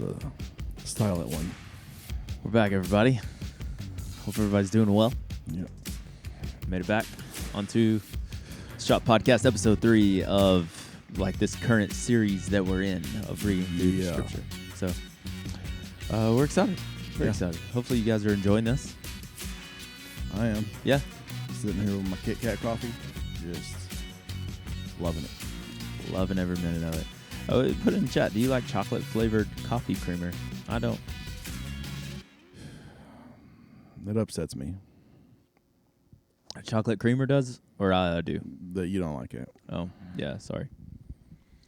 is a silent one. We're back, everybody. Hope everybody's doing well. Yep. Made it back onto Shop Podcast episode 3 of this current series that we're in of reading through the scripture. So we're excited. Very excited. Hopefully you guys are enjoying this. I am. Yeah. Sitting here with my Kit Kat coffee. Just loving it. Loving every minute of it. Oh, put it in chat. Do you like chocolate flavored coffee creamer? I don't. It upsets me Chocolate creamer does? Or I do? that you don't like it. Oh, yeah. Sorry.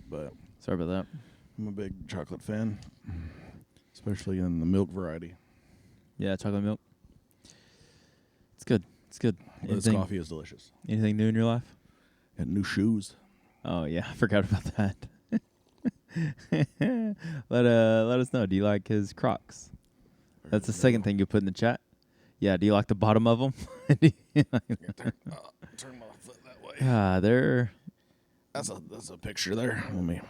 But Sorry about that. I'm a big chocolate fan, especially in the milk variety. Yeah, chocolate milk. It's good. It's good. This coffee is delicious. Anything new in your life? Got new shoes. Oh yeah, I forgot about that. Let us know. Do you like his Crocs? That's the second thing you put in the chat. Yeah. Do you like the bottom of them? Turn my foot that way. They're. That's a picture there. Let me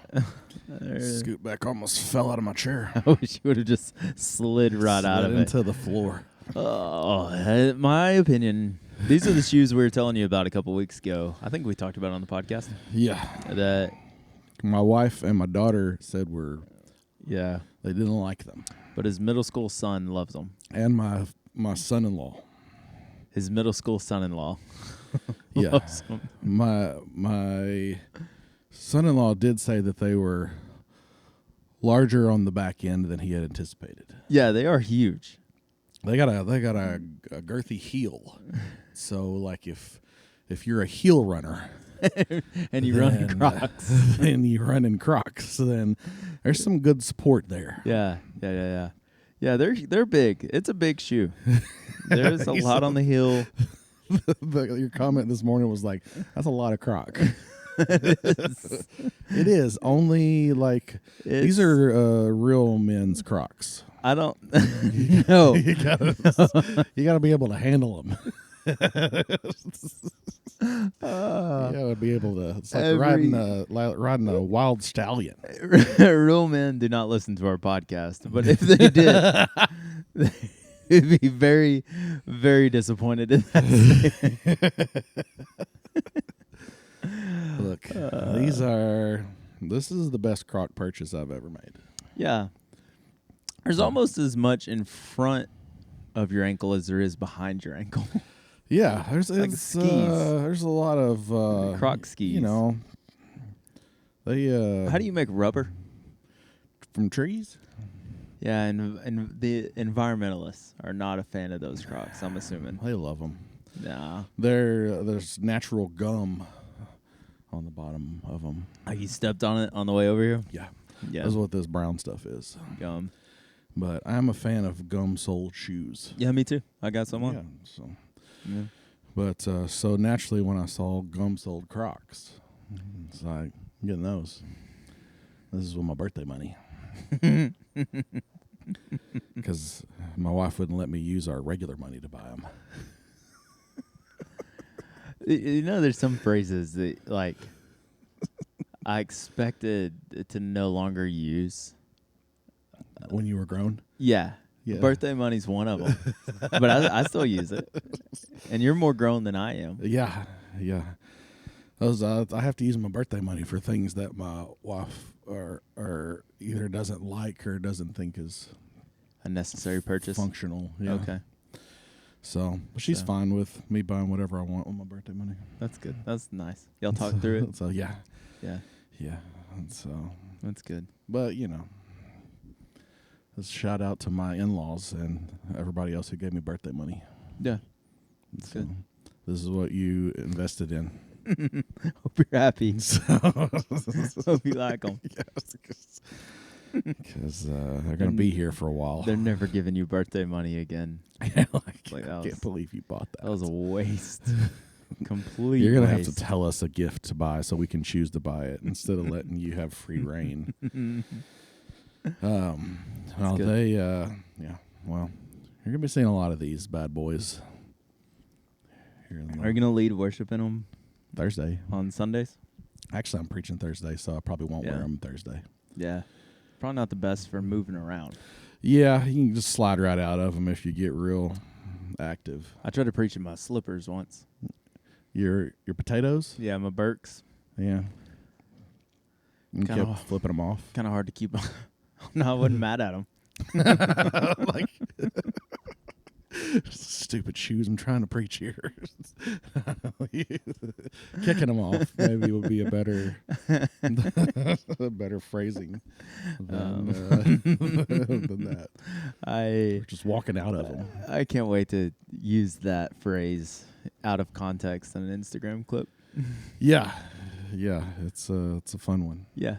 scoot back. Almost fell out of my chair. I wish you would have just slid right out of it into the floor. Oh, my opinion. These are the shoes we were telling you about a couple weeks ago. I think we talked about it on the podcast. Yeah. That. My wife and my daughter said Yeah. they didn't like them. But his middle school son loves them. And my son-in-law. His middle school son-in-law. Yeah. loves them. My son-in-law did say that they were larger on the back end than he had anticipated. Yeah, they are huge. They got a girthy heel. So like if you're a heel runner and you run in Crocs. And you run in Crocs, then there's some good support there. Yeah. Yeah, they're big. It's a big shoe. There's a lot on the heel. Your comment this morning was like, that's a lot of Croc. It is. Only these are real men's Crocs. I don't no. You gotta be able to handle them. You gotta be able to. It's like riding a wild stallion. Real men do not listen to our podcast, but if they did, they'd be very, very disappointed in that. Look, this is the best Croc purchase I've ever made. Yeah. There's almost as much in front of your ankle as there is behind your ankle. Yeah, there's skis. There's a lot of Croc skis. You know, they. How do you make rubber from trees? Yeah, and the environmentalists are not a fan of those Crocs. I'm assuming They love them. Nah, there's natural gum on the bottom of them. Oh, you stepped on it on the way over here. Yeah, Yeah, that's what this brown stuff is. gum. But I'm a fan of gum-soled shoes. Yeah, me too. I got some on. Yeah, so. Yeah. But so naturally, when I saw gum-soled Crocs, it's like, I'm getting those. This is with my birthday money. Because my wife wouldn't let me use our regular money to buy them. You know, there's some phrases that I expected to no longer use. When you were grown? Yeah. Birthday money's one of them. But I still use it. And you're more grown than I am. Yeah. Those I have to use my birthday money for things that my wife or either doesn't like or doesn't think is A necessary purchase. functional. Yeah. Okay. So she's fine with me buying whatever I want with my birthday money. That's good. That's nice. Y'all talk through it? So yeah. Yeah. And so, That's good. but let's shout out to my in-laws and everybody else who gave me birthday money. Yeah. So good. this is what you invested in. Hope you're happy. So Hope you like them. Because they're going to be here for a while. They're never giving you birthday money again. I can't believe you bought that. That was a waste. Complete You're going to have waste. to tell us a gift to buy so we can choose to buy it instead of letting you have free reign. Well, good. well, you're going to be seeing a lot of these bad boys. Here in Are you going to lead worship in them Thursday. on Sundays? Actually, I'm preaching Thursday, so I probably won't wear them Thursday. Yeah. probably not the best for moving around. Yeah, you can just slide right out of them if you get real active. I tried to preach in my slippers once. Your potatoes? Yeah, my Birks. Yeah. You Kinda kept flipping them off. Kind of hard to keep. No, I wasn't mad at them. Like stupid shoes. I'm trying to preach here. Kicking them off maybe would be a better phrasing than that. Or just walking out of them. I can't wait to use that phrase out of context in an Instagram clip. Yeah, it's a fun one. Yeah.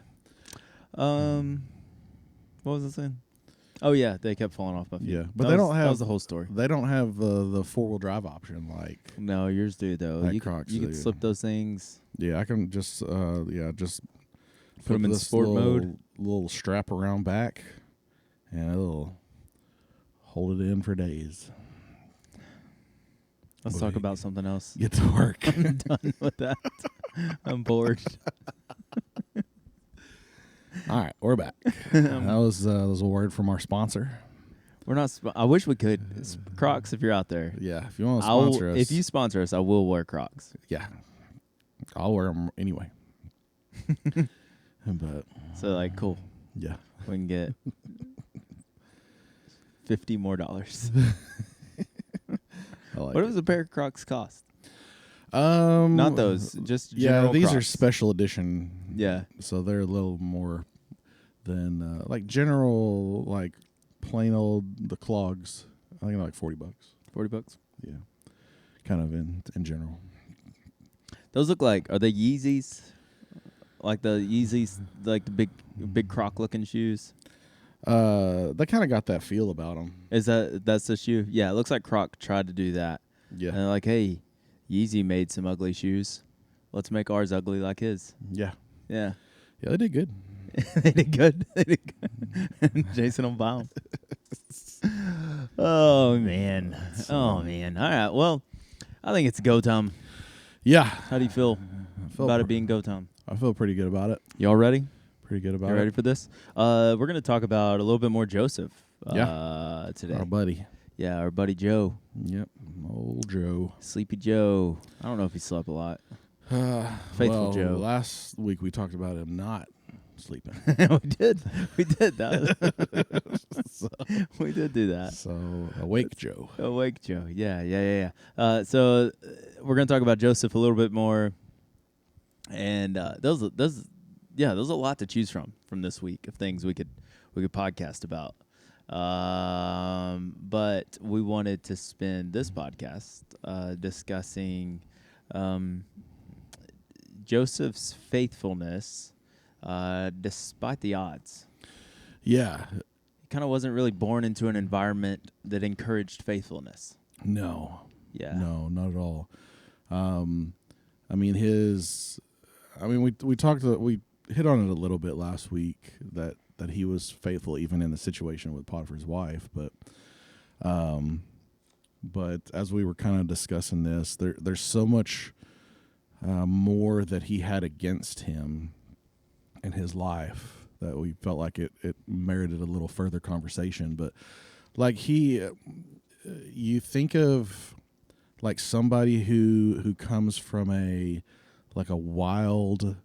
What was I saying? Oh yeah, they kept falling off my feet. Yeah, but they don't have. That was the whole story. They don't have the 4-wheel drive option like. No, yours do though. Like You Crocs can do. slip those things. Yeah, I can just just Put 'em in this sport little, mode. Little strap around back, and it'll hold it in for days. Let's talk about something else. Get to work. I'm done with that. I'm bored. All right, we're back. That was a word from our sponsor. We're not. I wish we could. It's Crocs, if you're out there. Yeah, if you want to sponsor us, If you sponsor us, I will wear Crocs. yeah, I'll wear them anyway. But So like, cool. yeah, We can get $50 more. I like What it. does a pair of Crocs cost? Not those, just Yeah, general these are Crocs. special edition. Yeah. So they're a little more than like general, like plain old the clogs. I think they're like $40. $40. Yeah, kind of in general. Those look like, are they Yeezys? Like the Yeezys, like the big Croc looking shoes? They kind of got that feel about them. That's the shoe? Yeah, it looks like Croc tried to do that. Yeah, And they're like, hey, Yeezy made some ugly shoes. Let's make ours ugly like his. yeah, Yeah. yeah. They did good. They did good. They did good. Jason will buy 'em. Oh, man. Oh, man. All right. Well, I think it's go time. Yeah, How do you feel about it being go time? I feel pretty good about it. Y'all ready? Pretty good about You it. ready for this? We're going to talk about a little bit more Joseph today. Our buddy. Yeah, our buddy Joe. Yep, old Joe. Sleepy Joe. I don't know if he slept a lot. Faithful well, Joe. Last week we talked about him not sleeping. We did. We did that. We did do that. So awake Joe. Awake Joe. Yeah. So we're going to talk about Joseph a little bit more. And there's a lot to choose from this week of things we could podcast about. But we wanted to spend this podcast discussing Joseph's faithfulness despite the odds. Yeah. He kind of wasn't really born into an environment that encouraged faithfulness. No. Yeah. No, not at all. I mean, we hit on it a little bit last week that he was faithful even in the situation with Potiphar's wife, but as we were kind of discussing this, there's so much more that he had against him in his life that we felt like it merited a little further conversation. But like you think of like somebody who comes from a wild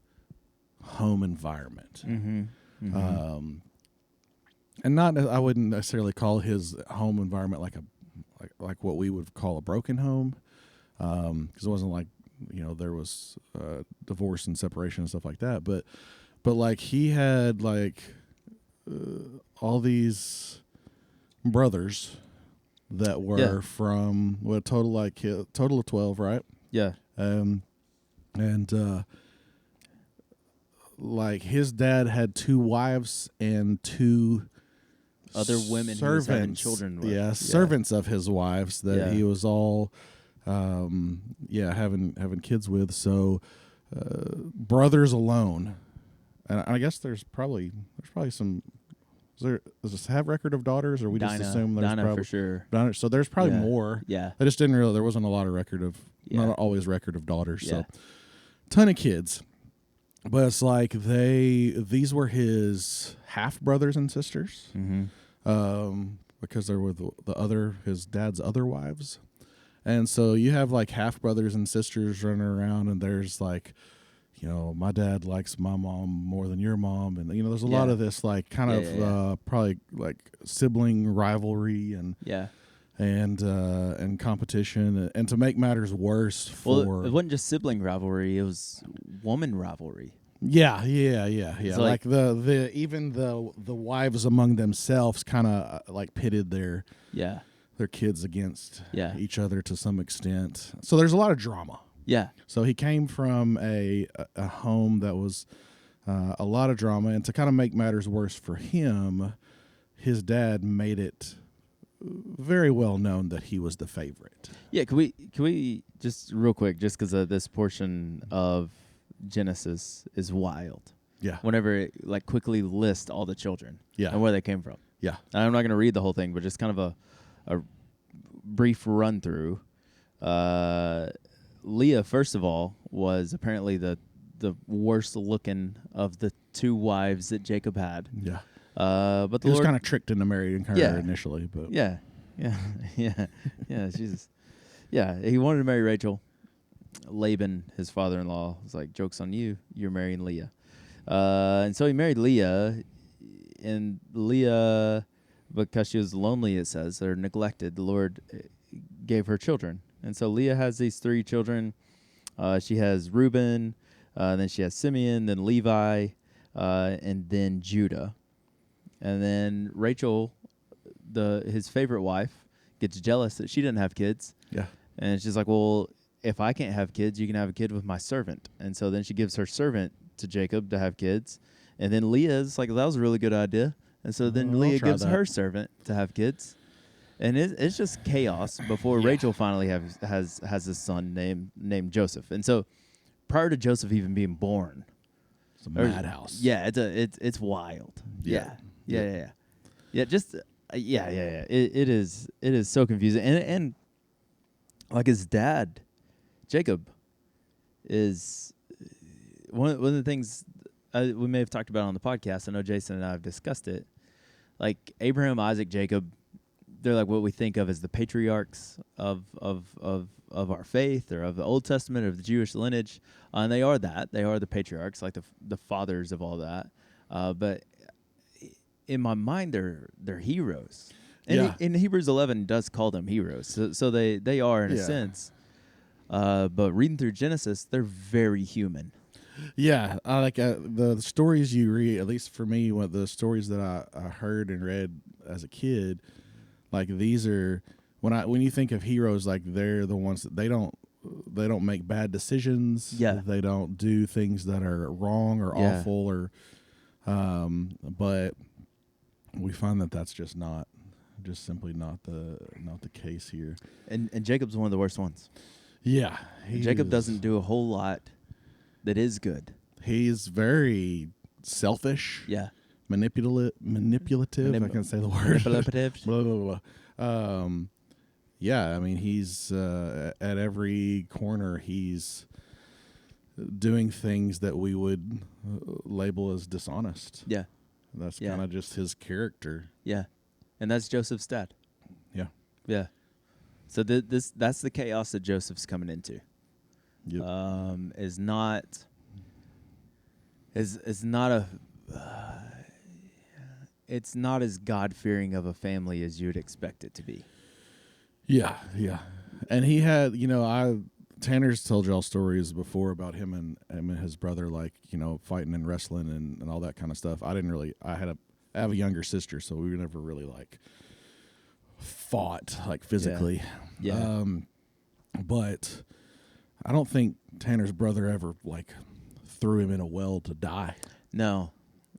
home environment. Mm-hmm. Mm-hmm. And I wouldn't necessarily call his home environment like what we would call a broken home, because it wasn't like there was divorce and separation and stuff like that. But like he had like all these brothers that were from a total of 12, right? Yeah. And like his dad had 2 wives and 2 Other women he was having children with. Yeah, servants of his wives that he was all having kids with. So brothers alone. And I guess there's probably some. Does this have record of daughters, or we just assume there's Dinah probably for sure. Dinah, so there's probably more. Yeah. I just didn't realize there wasn't a lot of record of, Yeah. not always record of daughters. Yeah. So, ton of kids, But it's like these were his half brothers and sisters, because they were his dad's other wives, and so you have like half brothers and sisters running around, and there's like, my dad likes my mom more than your mom, and there's a lot of this like kind of probably like sibling rivalry and and competition, and to make matters worse, it wasn't just sibling rivalry; it was woman rivalry. Yeah. It's like the even the wives among themselves kind of like pitted their kids against each other to some extent. So there's a lot of drama. Yeah. So he came from a home that was a lot of drama, and to kind of make matters worse for him, his dad made it very well known that he was the favorite. Yeah. Can we just real quick, just because this portion of Genesis is wild. Yeah. Whenever it like quickly lists all the children. Yeah. And where they came from. Yeah. And I'm not going to read the whole thing, but just kind of a brief run through. Leah, first of all, was apparently the worst looking of the two wives that Jacob had. Yeah. But the he was Lord kind of tricked into marrying her initially, but Jesus. Yeah, he wanted to marry Rachel. Laban, his father-in-law, was like, "Joke's on you. You're marrying Leah." And so he married Leah, and Leah, because she was lonely, it says, or neglected, the Lord gave her children. And so Leah has these three children. She has Reuben, then she has Simeon, then Levi, and then Judah. And then Rachel, his favorite wife, gets jealous that she didn't have kids. Yeah. And she's like, well, if I can't have kids, you can have a kid with my servant. And so then she gives her servant to Jacob to have kids. And then Leah's like, that was a really good idea. And so then Leah gives her servant to have kids. And it's just chaos before Rachel finally has a son named Joseph. And so prior to Joseph even being born, it's a madhouse. Yeah, it's wild. Yeah. Just It is so confusing. And like his dad, Jacob, is one of the things we may have talked about on the podcast. I know Jason and I have discussed it. Like Abraham, Isaac, Jacob, they're like what we think of as the patriarchs of our faith, or of the Old Testament, or of the Jewish lineage, and they are that. They are the patriarchs, like the fathers of all that. But in my mind, they're heroes. And in Hebrews 11 does call them heroes. So they are in a sense. But reading through Genesis, they're very human. Yeah, I like the stories you read. At least for me, the stories that I heard and read as a kid, like these are when you think of heroes, like they're the ones that they don't make bad decisions. Yeah, they don't do things that are wrong or awful, or but we find that that's just simply not the case here. And Jacob's one of the worst ones. Yeah, Jacob doesn't do a whole lot that is good. He's very selfish. Yeah. Manipulative. I can't say the word. Manipulative. Blah, blah, blah. Yeah, I mean, he's at every corner, he's doing things that we would label as dishonest. Yeah. That's kind of just his character. Yeah. And that's Joseph's dad. Yeah. Yeah. So that's the chaos that Joseph's coming into. Yep. Is not it's not as God-fearing of a family as you'd expect it to be. Yeah. And he had, Tanner's told y'all stories before about him and his brother, like, fighting and wrestling and all that kind of stuff. I have a younger sister, so we never really like fought like physically. Yeah. But I don't think Tanner's brother ever like threw him in a well to die. No.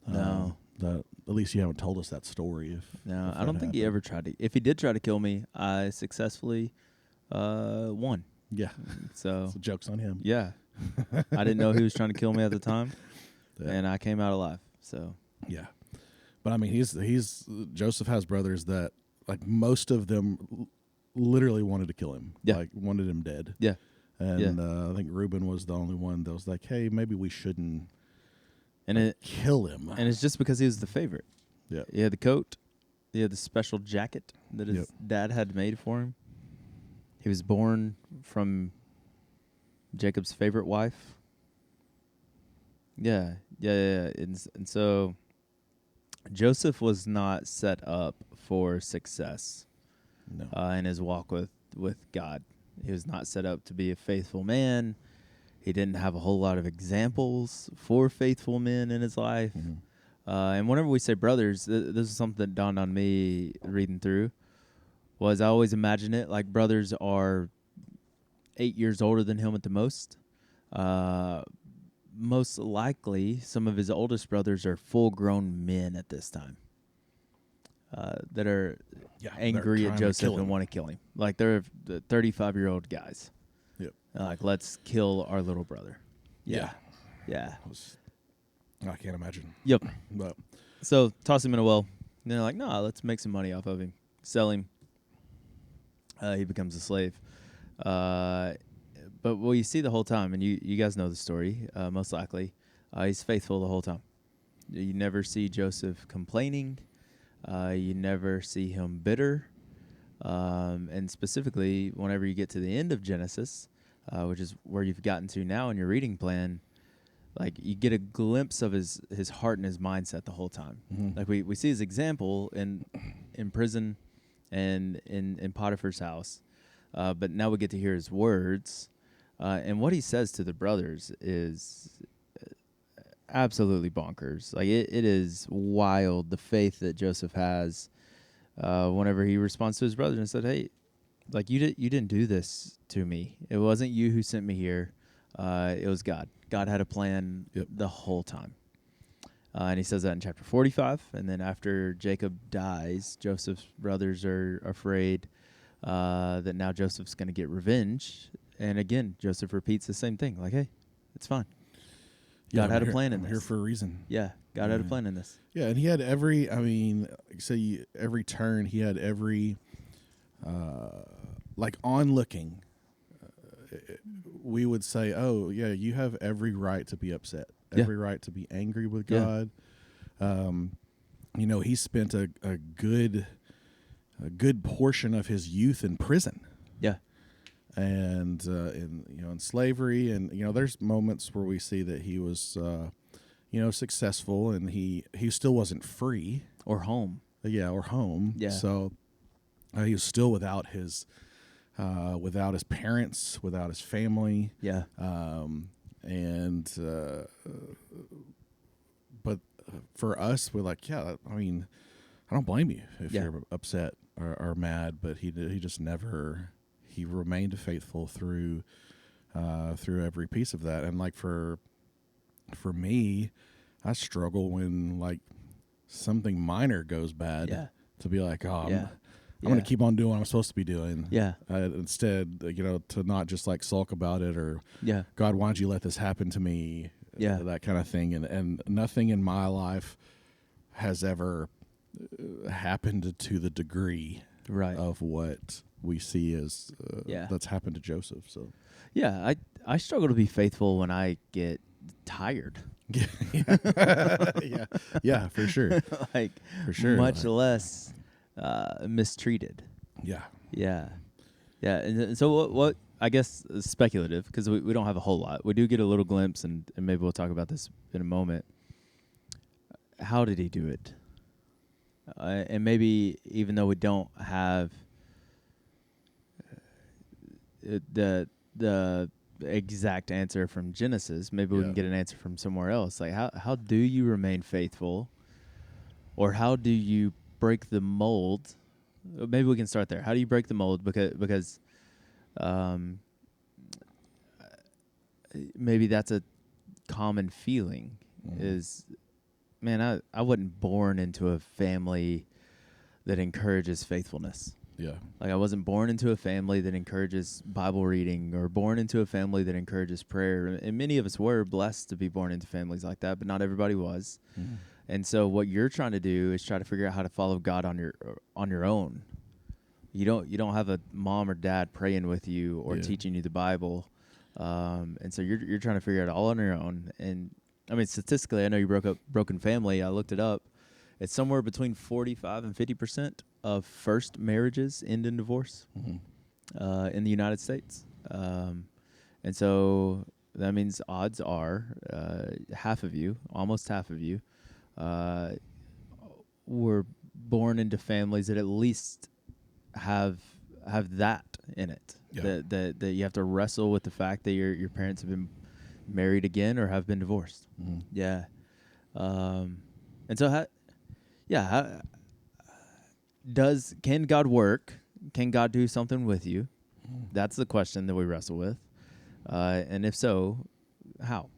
At least you haven't told us that story. No, I don't think he ever tried to. If he did try to kill me, I successfully won. Yeah. So joke's on him. Yeah. I didn't know he was trying to kill me at the time, and I came out alive. So yeah. But I mean, he's Joseph has brothers that like most of them literally wanted to kill him. Yeah. Like wanted him dead. Yeah. And I think Reuben was the only one that was like, hey, maybe we shouldn't And kill him. And it's just because he was the favorite. Yeah. He had the coat. He had the special jacket that his Yep. dad had made for him. He was born from Jacob's favorite wife. Yeah. And so Joseph was not set up for success No. in his walk with God. He was not set up to be a faithful man. He didn't have a whole lot of examples for faithful men in his life. Mm-hmm. And whenever we say brothers, this is something that dawned on me reading through, was I always imagine it like brothers are 8 years older than him at the most. Most likely, some of his oldest brothers are full-grown men at this time that are angry at Joseph and want to kill him. Like they're 35-year-old guys. Yep. Like, let's kill our little brother. Yeah. Yeah. I can't imagine. Yep. But So toss him in a well. And they're like, no, let's make some money off of him. Sell him. He becomes a slave. But what you see the whole time, and you guys know the story, most likely, he's faithful the whole time. You never see Joseph complaining. You never see him bitter. And specifically, whenever you get to the end of Genesis, which is where you've gotten to now in your reading plan, like you get a glimpse of his heart and his mindset the whole time. Mm-hmm. Like we see his example in prison and in Potiphar's house, but now we get to hear his words, and what he says to the brothers is absolutely bonkers. Like it is wild, the faith that Joseph has whenever he responds to his brothers and said, "Hey, like you didn't do this to me. It wasn't you who sent me here. It was God. God had a plan the whole time." And he says that in chapter 45. And then after Jacob dies, Joseph's brothers are afraid that now Joseph's going to get revenge. And again, Joseph repeats the same thing. Like, hey, it's fine. God had a plan in this. I'm here for a reason. Yeah, God had a plan in this. Yeah, and he had every, every turn, he had every, onlooking, we would say, oh, yeah, you have every right to be upset, every right to be angry with God. He spent a good portion of his youth in prison. Yeah. And in slavery, and there's moments where we see that he was successful, and he still wasn't free or home. Or home. Yeah. So he was still without his parents, without his family. Yeah. But for us, we're like, I don't blame you if you're upset or mad, but he just never. He remained faithful through every piece of that. And like for me, I struggle when like something minor goes bad to be like, I'm going to keep on doing what I'm supposed to be doing. Yeah. Instead, to not just like sulk about it or God, why'd you let this happen to me? Yeah. That kind of thing. And nothing in my life has ever happened to the degree of what we see as that's happened to Joseph. So I struggle to be faithful when I get tired. yeah, for sure. Like for sure, much less mistreated. Yeah. And so what I guess is speculative, because we don't have a whole lot. We do get a little glimpse, and maybe we'll talk about this in a moment. How did he do it? And maybe even though we don't have the exact answer from Genesis, maybe we can get an answer from somewhere else. Like how do you remain faithful, or how do you break the mold? Maybe we can start there. How do you break the mold? Because maybe that's a common feeling. Is, man, I wasn't born into a family that encourages faithfulness. Yeah. Like I wasn't born into a family that encourages Bible reading, or born into a family that encourages prayer. And many of us were blessed to be born into families like that, but not everybody was. Mm. And so what you're trying to do is try to figure out how to follow God on your own. You don't have a mom or dad praying with you or teaching you the Bible. And so you're trying to figure it all on your own. And I mean, statistically, I know you broke up broken family. I looked it up. It's somewhere between 45 and 50% of first marriages end in divorce in the United States. And so that means odds are almost half of you, were born into families that at least have that in it. Yeah. That you have to wrestle with the fact that your parents have been married again or have been divorced. Yeah. And so can God work? Can God do something with you? That's the question that we wrestle with. And if so, how?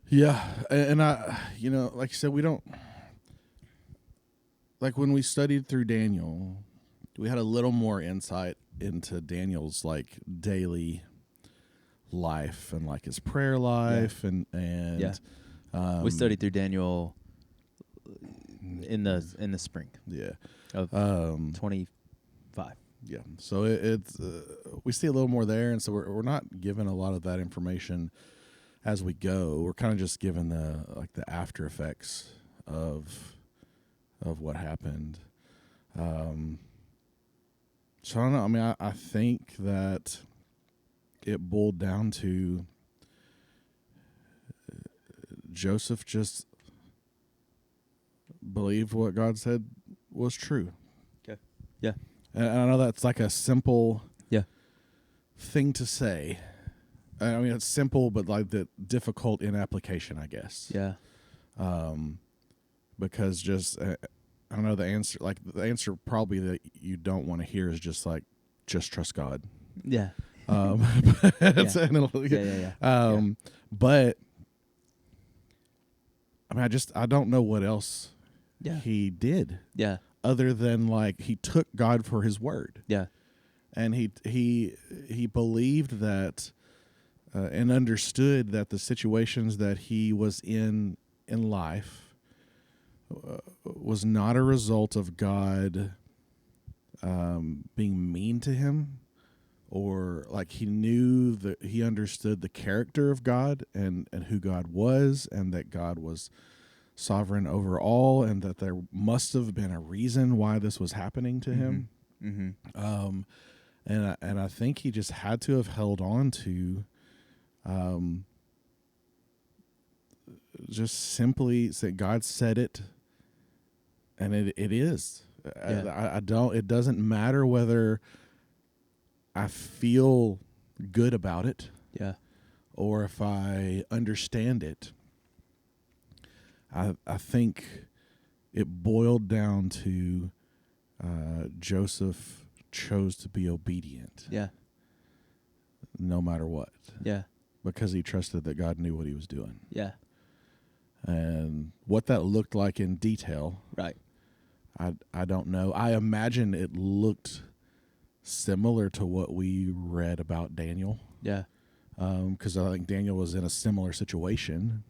Yeah. And I, like you said, we don't, like when we studied through Daniel, we had a little more insight into Daniel's like daily life and like his prayer life and we studied through Daniel in the spring of 25. Yeah, so it's we see a little more there, and so we're not given a lot of that information as we go. We're kind of just given the after effects of what happened. So I don't know. I mean, I think that it boiled down to Joseph just believed what God said was true. Okay. Yeah. And I know that's like a simple Yeah. thing to say. I mean, it's simple, but like difficult in application, I guess. Yeah. Because just, I don't know, the answer probably that you don't want to hear is just like, just trust God. Yeah. But I mean, I don't know what else he did. Yeah. Other than like he took God for his word. Yeah. And he believed that and understood that the situations that he was in life was not a result of God being mean to him, or like he knew that he understood the character of God and who God was, and that God was sovereign over all, and that there must have been a reason why this was happening to him. And I think he just had to have held on to just simply say God said it, and it is. Yeah. It doesn't matter whether I feel good about it, or if I understand it. I think it boiled down to Joseph chose to be obedient. Yeah. No matter what. Yeah. Because he trusted that God knew what he was doing. Yeah. And what that looked like in detail, Right. I don't know. I imagine it looked similar to what we read about Daniel. Yeah. Because I think Daniel was in a similar situation.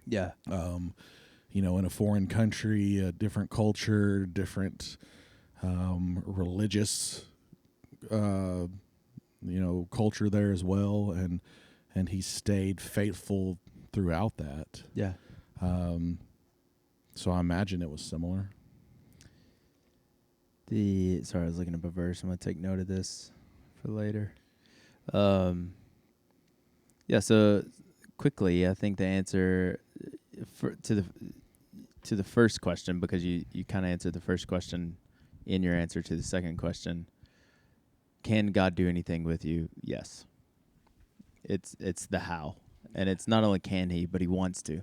Yeah. In a foreign country, a different culture, different religious, culture there as well, and he stayed faithful throughout that. Yeah. So I imagine it was similar. Sorry, I was looking up a verse. I'm gonna take note of this for later. So quickly, I think the answer to the first question, because you kind of answered the first question in your answer to the second question. Can God do anything with you? Yes. It's the how, and it's not only can he, but he wants to.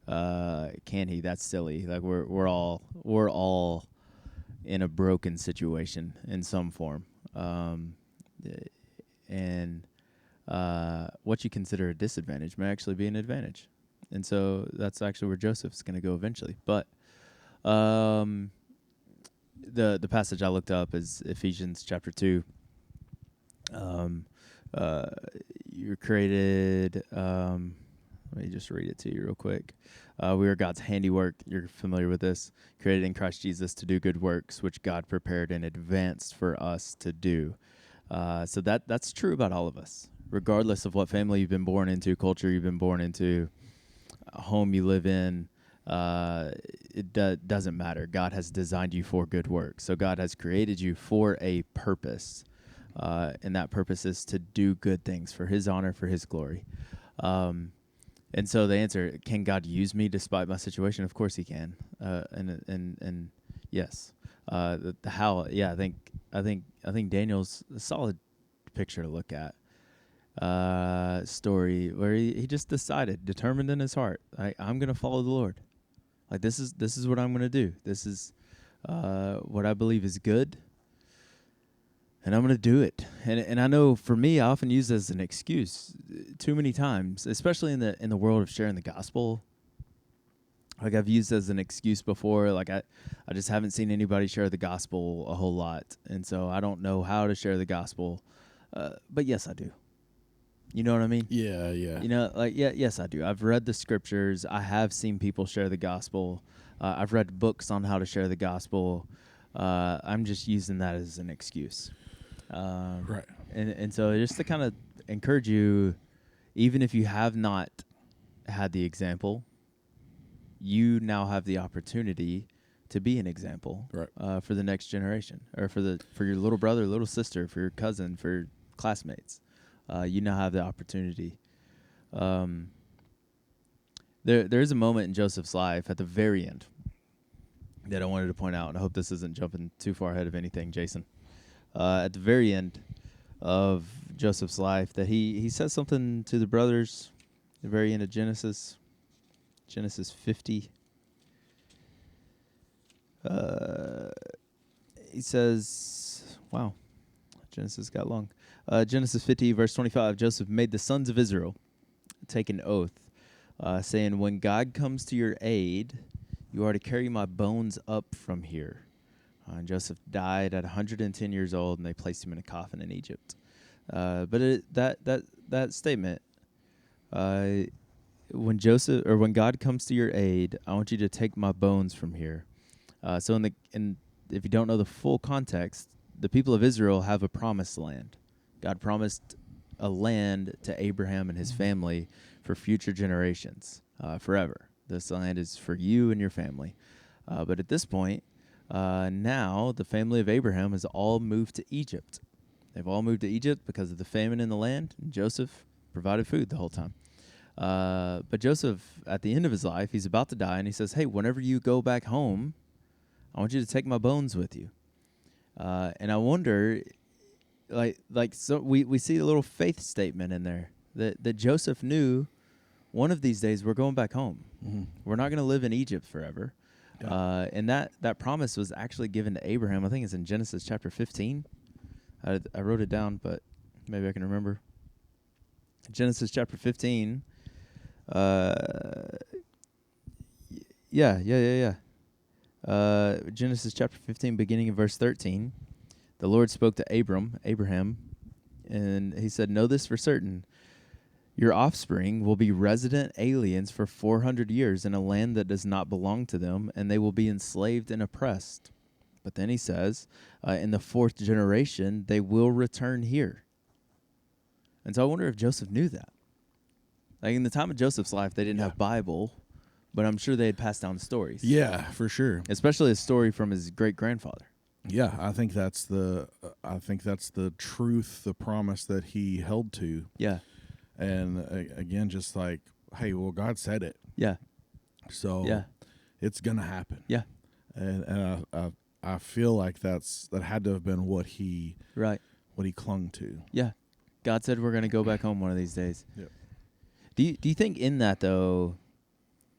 Can he? That's silly. Like we're all in a broken situation in some form, and what you consider a disadvantage may actually be an advantage, and so that's actually where Joseph's going to go eventually. But the passage I looked up is Ephesians chapter 2. You're created. Let me just read it to you real quick. We are God's handiwork. You're familiar with this. Created in Christ Jesus to do good works, which God prepared in advance for us to do. So that's true about all of us, regardless of what family you've been born into, culture you've been born into, home you live in, it doesn't matter. God has designed you for good work. So God has created you for a purpose, and that purpose is to do good things for His honor, for His glory. And so the answer, can God use me despite my situation? Of course He can. And yes. The how, yeah, I think Daniel's a solid picture to look at. Story where he just determined in his heart, I'm gonna follow the Lord. Like this is what I'm gonna do. This is what I believe is good, and I'm gonna do it. And I know for me, I often use it as an excuse too many times, especially in the world of sharing the gospel. Like I've used as an excuse before, like I just haven't seen anybody share the gospel a whole lot, and so I don't know how to share the gospel. But yes, I do. You know what I mean? Yeah, yeah. You know, like, yes, I do. I've read the scriptures. I have seen people share the gospel. I've read books on how to share the gospel. I'm just using that as an excuse. Right. And so just to kind of encourage you, even if you have not had the example, you now have the opportunity to be an example, right, for the next generation, or for your little brother, little sister, for your cousin, for your classmates. You now have the opportunity. There's a moment in Joseph's life at the very end that I wanted to point out, and I hope this isn't jumping too far ahead of anything, Jason. At the very end of Joseph's life, that he says something to the brothers at the very end of Genesis 50. He says, wow, Genesis got long. Genesis 50, verse 25, Joseph made the sons of Israel take an oath, saying, when God comes to your aid, you are to carry my bones up from here. And Joseph died at 110 years old, and they placed him in a coffin in Egypt. But that statement, when God comes to your aid, I want you to take my bones from here. So if you don't know the full context, the people of Israel have a promised land. God promised a land to Abraham and his family for future generations, forever. This land is for you and your family. But at this point, now the family of Abraham has all moved to Egypt. They've all moved to Egypt because of the famine in the land, and Joseph provided food the whole time. But Joseph, at the end of his life, he's about to die, and he says, hey, whenever you go back home, I want you to take my bones with you. And I wonder, so we see a little faith statement in there that Joseph knew one of these days we're going back home. Mm-hmm. We're not going to live in Egypt forever. Yeah. And that promise was actually given to Abraham. I think it's in Genesis chapter 15. I wrote it down, but maybe I can remember. Genesis chapter 15. Genesis chapter 15, beginning in verse 13. The Lord spoke to Abraham, and he said, know this for certain. Your offspring will be resident aliens for 400 years in a land that does not belong to them, and they will be enslaved and oppressed. But then he says, in the fourth generation, they will return here. And so I wonder if Joseph knew that. Like in the time of Joseph's life, they didn't have Bible, but I'm sure they had passed down stories. Yeah, for sure. Especially a story from his great-grandfather. Yeah, I think that's the truth, the promise that he held to. Yeah. And again, just like, hey, well, God said it. Yeah. So it's gonna happen. Yeah. And I feel like that had to have been what he clung to. Yeah. God said we're gonna go back home one of these days. Yep. Do you think in that though,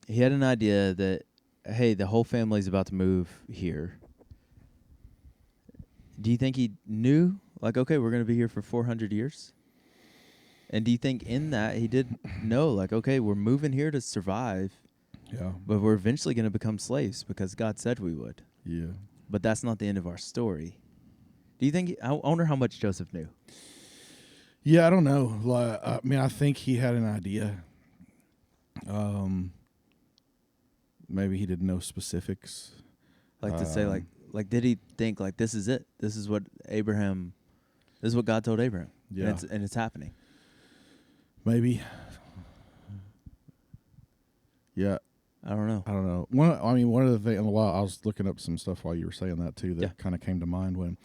he had an idea that, hey, the whole family's about to move here. Do you think he knew, like, okay, we're going to be here for 400 years? And do you think in that he did know, like, okay, we're moving here to survive, but we're eventually going to become slaves because God said we would. Yeah. But that's not the end of our story. Do you think, I wonder how much Joseph knew. Yeah, I don't know. I mean, I think he had an idea. Maybe he didn't know specifics. Like to say, like, did he think, like, this is it? This is what God told Abraham. Yeah. And it's happening. Maybe. Yeah. I don't know. I don't know. One of the things, while I was looking up some stuff while you were saying that too, that kind of came to mind when,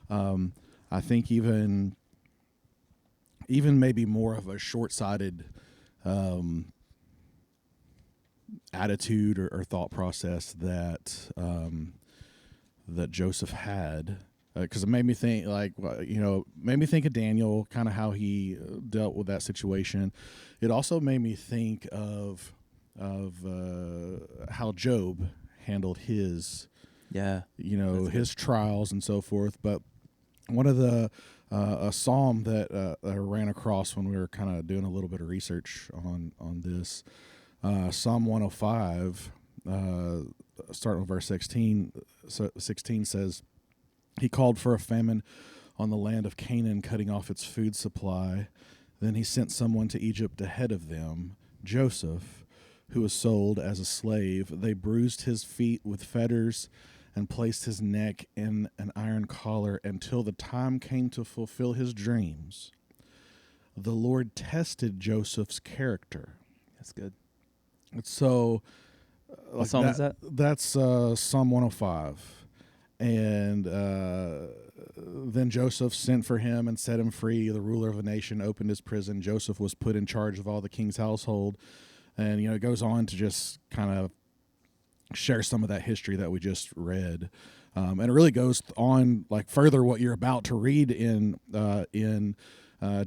I think even maybe more of a short-sighted, attitude or thought process that, that Joseph had, because it made me think, made me think of Daniel, kind of how he dealt with that situation. It also made me think of how Job handled his, his trials and so forth. But one of the a psalm that I ran across when we were kind of doing a little bit of research on this, Psalm 105, starting with verse 16 says, "He called for a famine on the land of Canaan, cutting off its food supply. Then he sent someone to Egypt ahead of them, Joseph, who was sold as a slave. They bruised his feet with fetters and placed his neck in an iron collar until the time came to fulfill his dreams. The Lord tested Joseph's character." That's good. So, what psalm is that? That's Psalm 105. And then Joseph sent for him and set him free. The ruler of a nation opened his prison. Joseph was put in charge of all the king's household. And, it goes on to just kind of share some of that history that we just read. And it really goes on like further what you're about to read in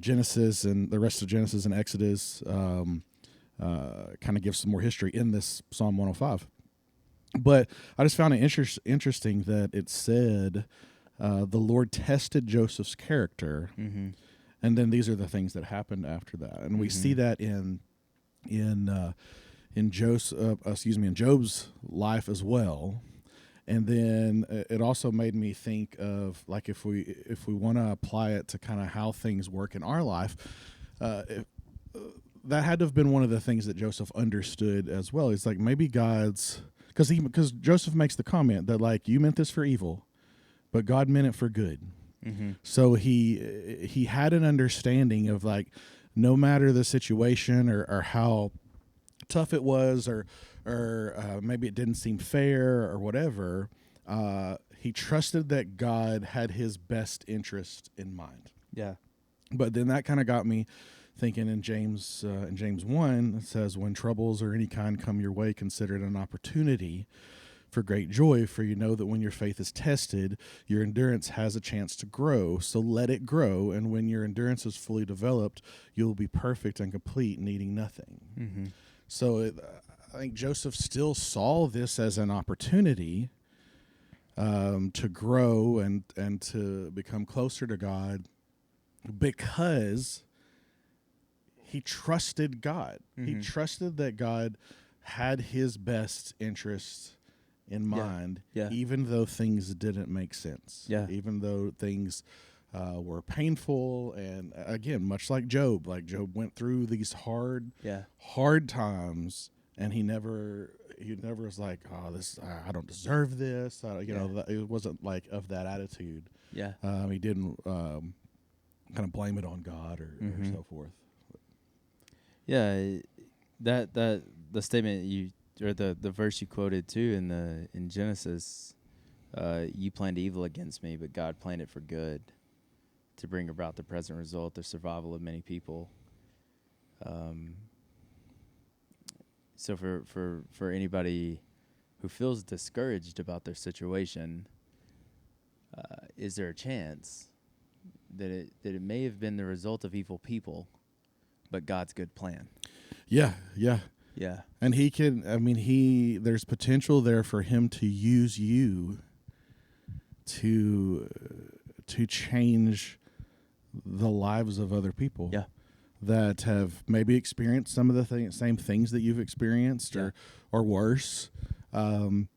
Genesis and the rest of Genesis and Exodus. Kind of gives some more history in this Psalm 105. But I just found it interesting that it said the Lord tested Joseph's character, and then these are the things that happened after that, and we see that in Job's life as well. And then it also made me think of, like, if we want to apply it to kind of how things work in our life, that had to have been one of the things that Joseph understood as well. It's like maybe God's, because Joseph makes the comment that, like, you meant this for evil, but God meant it for good. So he had an understanding of, like, no matter the situation or how tough it was, or maybe it didn't seem fair or whatever, he trusted that God had his best interest in mind. Yeah. But then that kind of got me thinking in James 1, it says, "When troubles or any kind come your way, consider it an opportunity for great joy, for you know that when your faith is tested, your endurance has a chance to grow. So let it grow, and when your endurance is fully developed, you'll be perfect and complete, needing nothing." So I think Joseph still saw this as an opportunity to grow and to become closer to God, because he trusted God. He trusted that God had his best interests in mind, even though things didn't make sense, even though things were painful. And again, much like Job went through these hard times, and he never was like, "Oh, this, I don't deserve this." It wasn't like of that attitude. He didn't kind of blame it on God or so forth. Yeah, that the statement or the verse you quoted too in Genesis, you planned evil against me, but God planned it for good, to bring about the present result, the survival of many people. So for anybody who feels discouraged about their situation, is there a chance that it may have been the result of evil people, but God's good plan? Yeah. And he can, there's potential there for him to use you to change the lives of other people that have maybe experienced some of the same things that you've experienced, or worse. But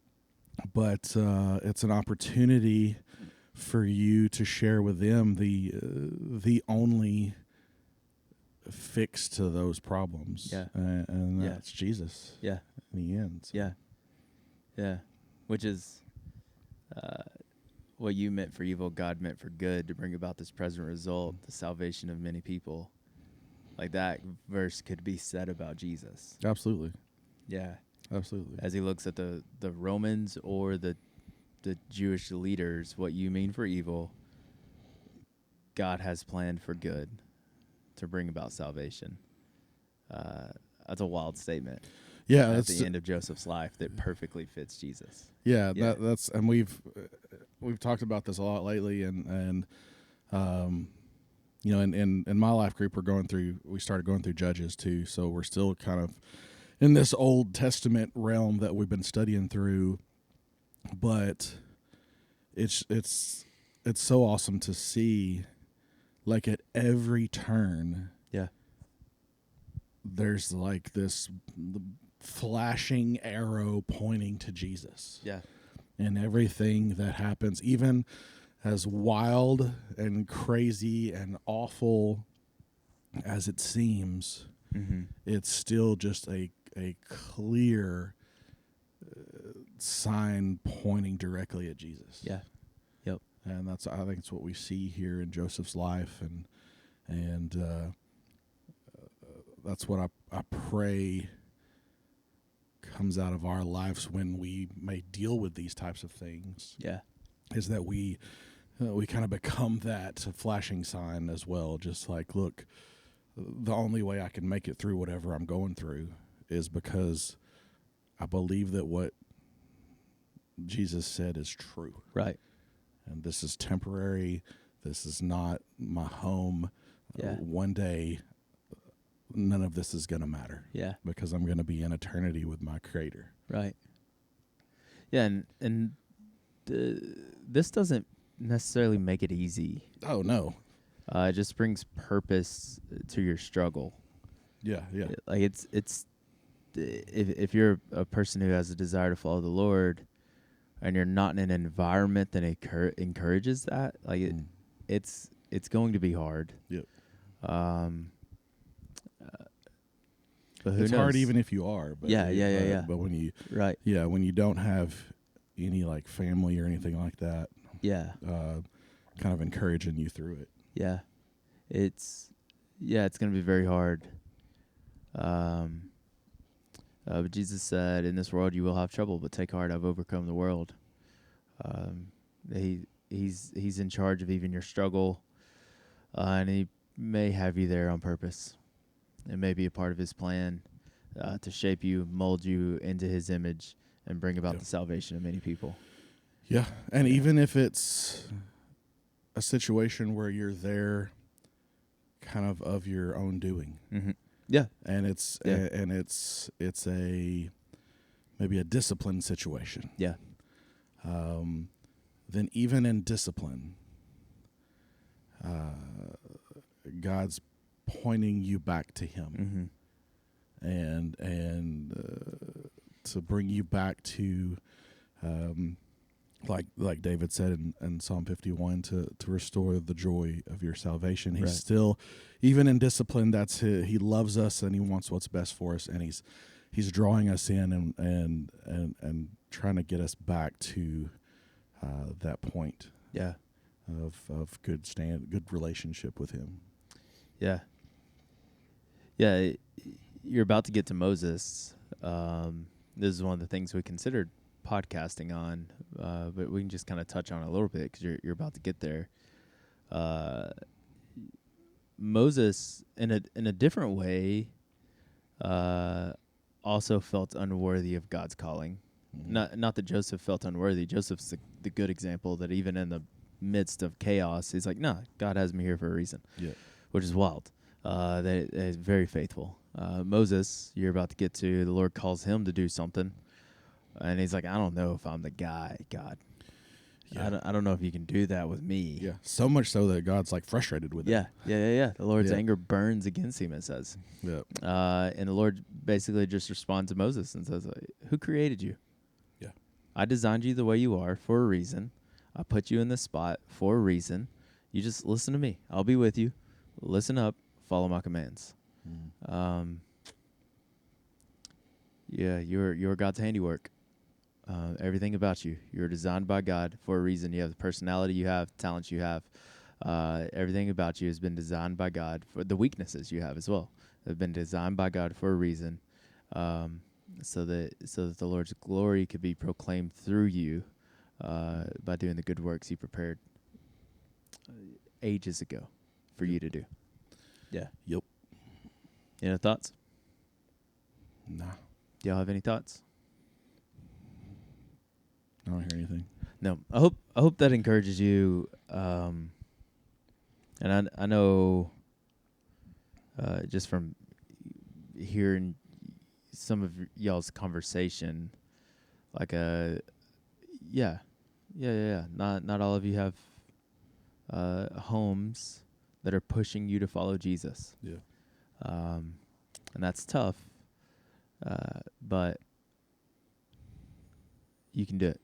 it's an opportunity for you to share with them the only fix to those problems. And that's Jesus. In the end. Which is what you meant for evil, God meant for good, to bring about this present result, the salvation of many people. Like that verse could be said about Jesus. Absolutely. Yeah. Absolutely. As he looks at the Romans or the Jewish leaders, what you mean for evil, God has planned for good to bring about salvation. That's a wild statement. Yeah, At that's the end of Joseph's life that perfectly fits Jesus. yeah. Yeah. That's and we've talked about this a lot lately, and you know, in my life group, we started going through Judges too, so we're still kind of in this Old Testament realm that we've been studying through, but it's so awesome to see, like at every turn, Yeah. there's like this flashing arrow pointing to Jesus. Yeah. And everything that happens, even as wild and crazy and awful as it seems, Mm-hmm. it's still just a clear sign pointing directly at Jesus. Yeah. Yep. And I think it's what we see here in Joseph's life, and that's what I pray comes out of our lives when we may deal with these types of things, Yeah. is that we kind of become that flashing sign as well. Just like, look, the only way I can make it through whatever I'm going through is because I believe that what Jesus said is true. Right. And this is temporary. This is not my home. Yeah. One day, none of this is going to matter. Yeah. Because I'm going to be in eternity with my Creator. Right. Yeah, and this doesn't necessarily make it easy. Oh, no. It just brings purpose to your struggle. Yeah, yeah. Like it's if you're a person who has a desire to follow the Lord, and you're not in an environment that encourages that, like it's going to be hard. Yep. But who it's knows? hard even if you are. But Yeah. But when you Right. Yeah, when you don't have any like family or anything like that, Yeah. kind of encouraging you through it. Yeah. It's going to be very hard. But Jesus said, "In this world you will have trouble, but take heart, I've overcome the world." He's in charge of even your struggle, and he may have you there on purpose. It may be a part of his plan to shape you, mold you into his image, and bring about the salvation of many people. Yeah, and even if it's a situation where you're there kind of your own doing. Mm-hmm. Yeah. And it's a maybe a discipline situation. Yeah. Then even in discipline, God's pointing you back to Him, and to bring you back to, like David said in Psalm 51, to restore the joy of your salvation. He's still, even in discipline, He loves us and He wants what's best for us, and He's drawing us in and trying to get us back to that point. Yeah. Of good relationship with Him. Yeah. Yeah, you're about to get to Moses. This is one of the things we considered podcasting on, but we can just kind of touch on it a little bit because you're about to get there. Moses, in a different way, also felt unworthy of God's calling. Mm-hmm. Not that Joseph felt unworthy. Joseph's the good example that even in the midst of chaos, he's like, "No, God has me here for a reason." Yeah. Which is wild. That is very faithful. Moses, you're about to get to, the Lord calls him to do something, and he's like, "I don't know if I'm the guy, God. Yeah. I don't know if you can do that with me." Yeah. So much so that God's like frustrated with it. Yeah. The Lord's anger burns against him, it says. Yeah. And the Lord basically just responds to Moses and says, "Who created you? Yeah. I designed you the way you are for a reason. I put you in this spot for a reason. You just listen to me. I'll be with you. Listen up. Follow my commands." You're God's handiwork. Everything about you, you're designed by God for a reason. You have the personality you have, talents you have. Everything about you has been designed by God. For the weaknesses you have as well have been designed by God for a reason, so that the Lord's glory could be proclaimed through you by doing the good works He prepared ages ago for you to do. Yeah. Yep. You know, thoughts? Nah, Do y'all have any thoughts? I don't hear anything. No. I hope that encourages you. And I know just from hearing some of y'all's conversation, like yeah. Not all of you have homes that are pushing you to follow Jesus. Yeah. And that's tough. But you can do it.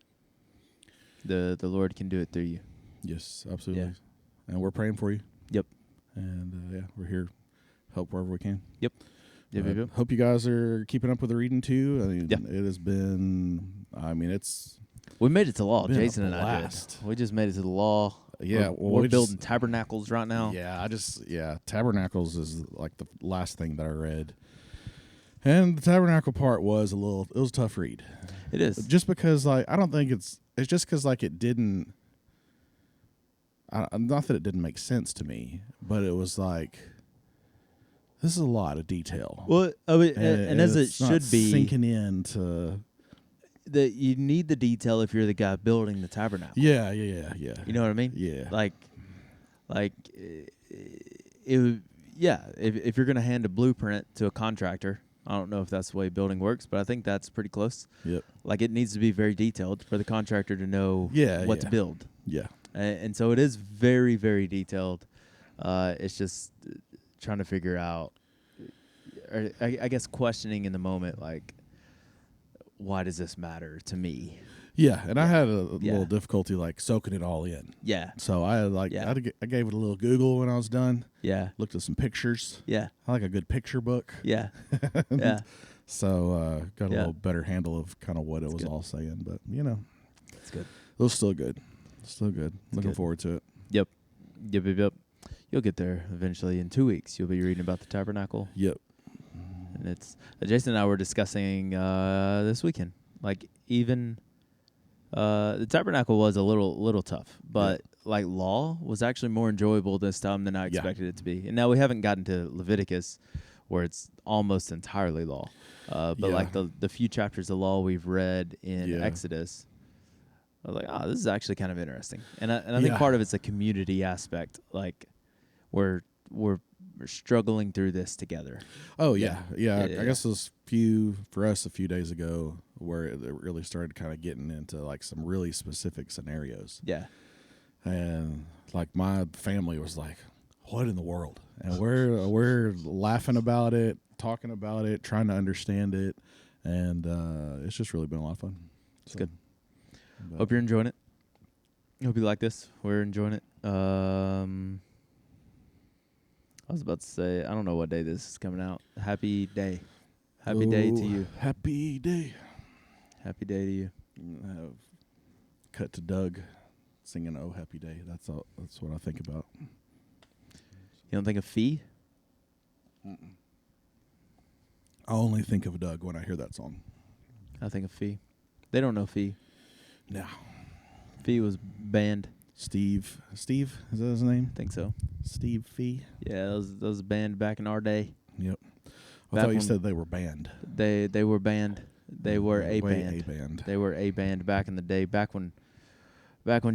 The Lord can do it through you. Yes, absolutely. Yeah. And we're praying for you. Yep. And we're here to help wherever we can. Yep. Hope you guys are keeping up with the reading too. I mean, Yeah. it has been. I mean, it's. We made it to law. Been a Jason and I did. blast. We just made it to the law. Yeah, we're building tabernacles right now. Yeah, Tabernacles is like the last thing that I read. And the tabernacle part was it was a tough read. It is. Just because, like, I don't think it's just because, like, it didn't, not that it didn't make sense to me, but it was like, this is a lot of detail. Well, I mean, and as it it's not should be, sinking into. that you need the detail if you're the guy building the tabernacle. Yeah. You know what I mean? Yeah. Like it would, yeah. If you're gonna hand a blueprint to a contractor, I don't know if that's the way building works, but I think that's pretty close. Yep. Like it needs to be very detailed for the contractor to know what to build. Yeah. And so it is very, very detailed. It's just trying to figure out, or I guess questioning in the moment, like, why does this matter to me? Yeah, and I had a little difficulty, like, soaking it all in. Yeah. So I I gave it a little Google when I was done. Yeah. Looked at some pictures. Yeah. I like a good picture book. Yeah. Yeah. So got a little better handle of kind of what it was good. all saying. But, you know, It's good. it was still good. Still good. Looking good. forward to it. Yep. You'll get there eventually in 2 weeks. You'll be reading about the tabernacle. Yep. And it's Jason and I were discussing this weekend. Like even the tabernacle was a little tough, but like law was actually more enjoyable this time than I expected it to be. And now we haven't gotten to Leviticus, where it's almost entirely law. But like the few chapters of law we've read in Exodus, I was like, this is actually kind of interesting. And I think part of it's a community aspect. Like we're struggling through this together. Oh yeah. I guess it was for us a few days ago where it really started kind of getting into like some really specific scenarios. Yeah. And like my family was like, "What in the world?" And we're laughing about it, talking about it, trying to understand it, and it's just really been a lot of fun. It's good. Hope you're enjoying it. Hope you like this. We're enjoying it. I was about to say, I don't know what day this is coming out. Happy day. Happy day to you. Happy day. Happy day to you. Cut to Doug singing "Oh Happy Day." That's what I think about. You don't think of Fee? I only think of Doug when I hear that song. I think of Fee. They don't know Fee. No. Fee was banned. Steve, is that his name? I think so. Steve Fee. Yeah, that was banned back in our day. Yep. I thought you said they were banned. They were banned. They were a band. A-band. They were a band back in the day, back when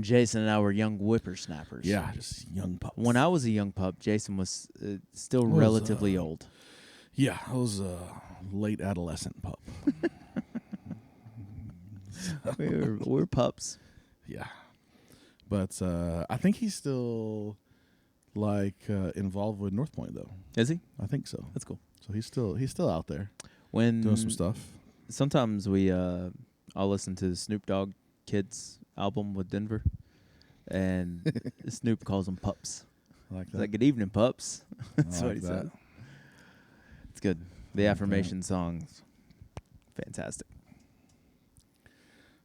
Jason and I were young whippersnappers. Yeah, just young pups. When I was a young pup, Jason was still relatively old. Yeah, I was a late adolescent pup. We're pups. Yeah. But I think he's still involved with North Point though. Is he? I think so. That's cool. So he's still out there when doing some stuff. Sometimes I'll listen to the Snoop Dogg Kids album with Denver, and Snoop calls them pups. I like that. He's like, "Good evening, pups." That's I what like he that. said. It's good. The affirmation songs, fantastic.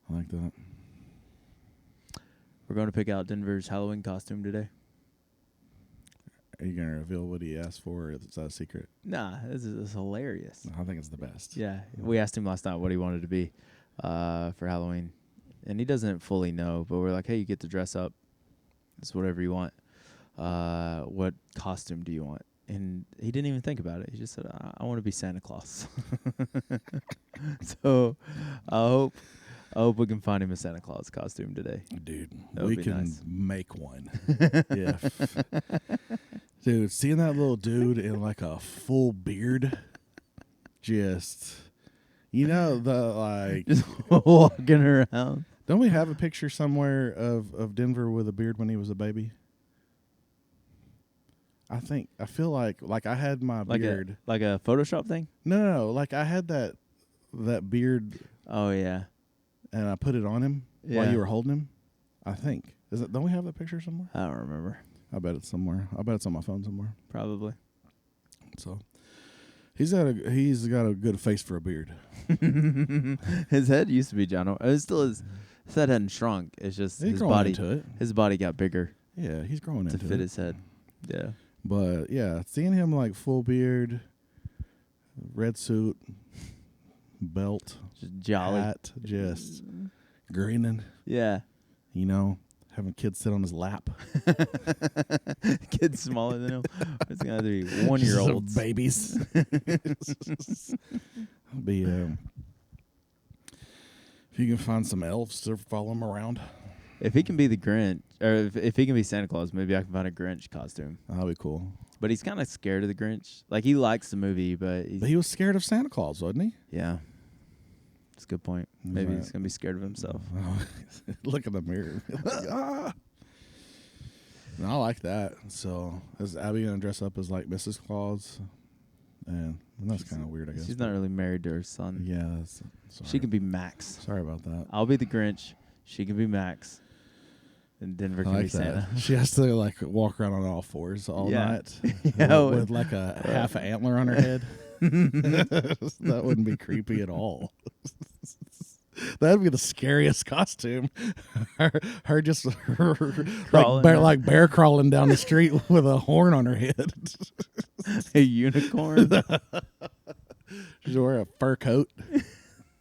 I like that. We're going to pick out Denver's Halloween costume today. Are you gonna reveal what he asked for? Or is that a secret? Nah, this is hilarious. I think it's the best. Yeah, we asked him last night what he wanted to be for Halloween, and he doesn't fully know. But we're like, hey, you get to dress up. It's whatever you want. What costume do you want? And he didn't even think about it. He just said, I want to be Santa Claus. So I hope we can find him a Santa Claus costume today. Dude, That we would be can nice. make one. Yeah. Dude, seeing that little dude in like a full beard, just, Just walking around. don't we have a picture somewhere of Denver with a beard when he was a baby? I feel like I had my beard. Like a Photoshop thing? No, like I had that beard Oh, yeah. and I put it on him while you were holding him. I think. Don't we have that picture somewhere? I don't remember. I bet it's somewhere. I bet it's on my phone somewhere. Probably. So he's got a good face for a beard. His head used to be John. It still is. His head hadn't shrunk. It's just He's his growing body. into it. His body got bigger Yeah, he's growing to into fit it. his head. Yeah. But yeah, seeing him like full beard, red suit, belt, Just jolly. hat, just grinning, Yeah. having kids sit on his lap. Kids smaller than him. It's gonna be 1-year-olds. Babies. Be if you can find some elves to follow him around, If he can be the Grinch, or if he can be Santa Claus, maybe I can find a Grinch costume. that'll be cool. But he's kind of scared of the Grinch. Like, he likes the movie, but he's... But he was scared of Santa Claus, wasn't he? Yeah. That's a good point. Maybe Right. he's going to be scared of himself. Look in the mirror. Ah. And I like that. So is Abby gonna dress up as like Mrs. Claus? And that's kind of weird, I guess. She's not really married to her son. Yeah, that's. Sorry. She can be Max. Sorry about that. I'll be the Grinch. She can be Max. And Denver I can be like that. Santa. She has to like walk around on all fours all Yeah. night Yeah, with like a half an antler on her head. That wouldn't be creepy at all. That'd be the scariest costume. Her just Crawling. like bear crawling down the street with a horn on her head. A unicorn. She's wearing a fur coat.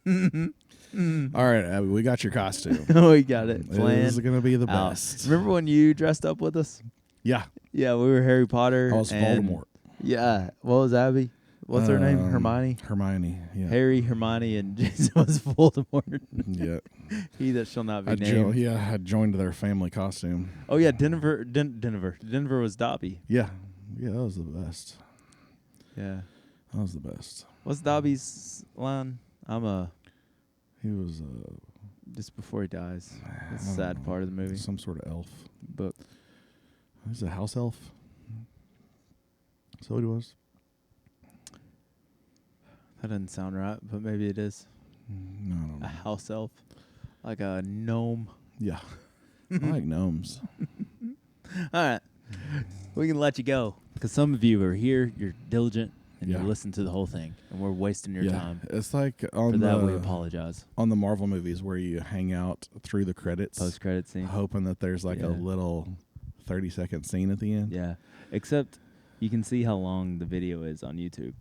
All right, Abby, we got your costume. Oh, we got it. This Planned is gonna be the out. best. Remember when you dressed up with us? Yeah, Yeah, we were Harry Potter. I was and- Voldemort. Yeah. What was Abby? What's her name? Hermione? Hermione. Yeah. Harry, Hermione, and Jason was Voldemort. Yeah. He that shall not be I named. joined their family costume. Oh, yeah, Denver was Dobby. Yeah. Yeah, that was the best. Yeah. That was the best. What's Dobby's line? He was Just before he dies. It's a I don't sad know, part of the movie. some sort of elf. But He's a house elf. So he was. that doesn't sound right, but maybe it is. No, I don't A know. house elf. Like a gnome. Yeah. I like gnomes. All right. We can let you go. Because some of you are here, you're diligent, and Yeah. you listen to the whole thing. And we're wasting your time. It's like For on that, we the apologize. on the Marvel movies where you hang out through the credits, Post-credit scene. hoping that there's like a Yeah. little 30-second scene at the end. Yeah. Except you can see how long the video is on YouTube.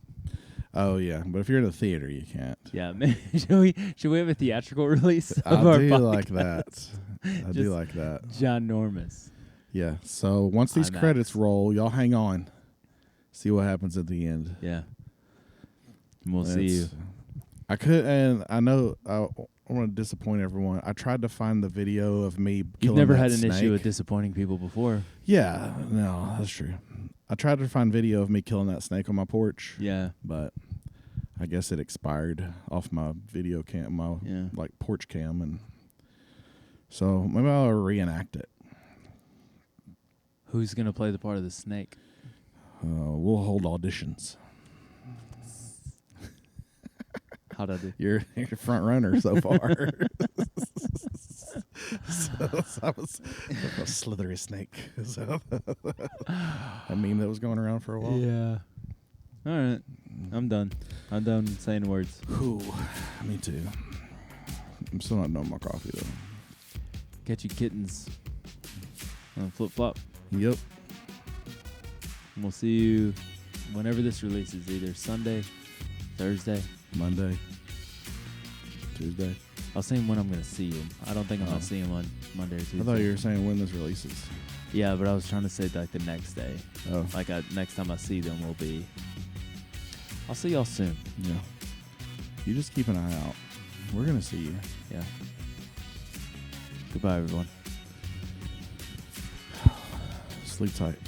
Oh yeah, but if you're in a theater, you can't. Yeah. Should we have a theatrical release I of our do podcast? like that. I do Just like that. ginormous. Yeah. So once these IMAX. credits roll, y'all hang on. See what happens at the end. Yeah. And we'll see you. It's- I could, and I know I want to disappoint everyone. I tried to find the video of me killing You've never that had an issue snake. with disappointing people before. Yeah, no, that's true. I tried to find video of me killing that snake on my porch, Yeah. but I guess it expired off my video cam, my Yeah. like porch cam, and so maybe I'll reenact it. Who's going to play the part of the snake? We'll hold auditions. How'd I do? You're front runner so far. So I was a slithery snake. So a meme that was going around for a while. Yeah. All right. I'm done. I'm done saying words. Ooh, me too. I'm still not done my coffee though. Catch you kittens on a flip-flop. Yep. We'll see you whenever this releases, either Sunday, Thursday, Monday, Tuesday. I was saying when I'm going to see him. I don't think I'm going to see him on Monday or Tuesday. I thought you were saying when this releases. Yeah, but I was trying to say like the next day. Oh. Like next time I see them will be. I'll see y'all soon. Yeah. You just keep an eye out. We're going to see you. Yeah. Goodbye, everyone. Sleep tight.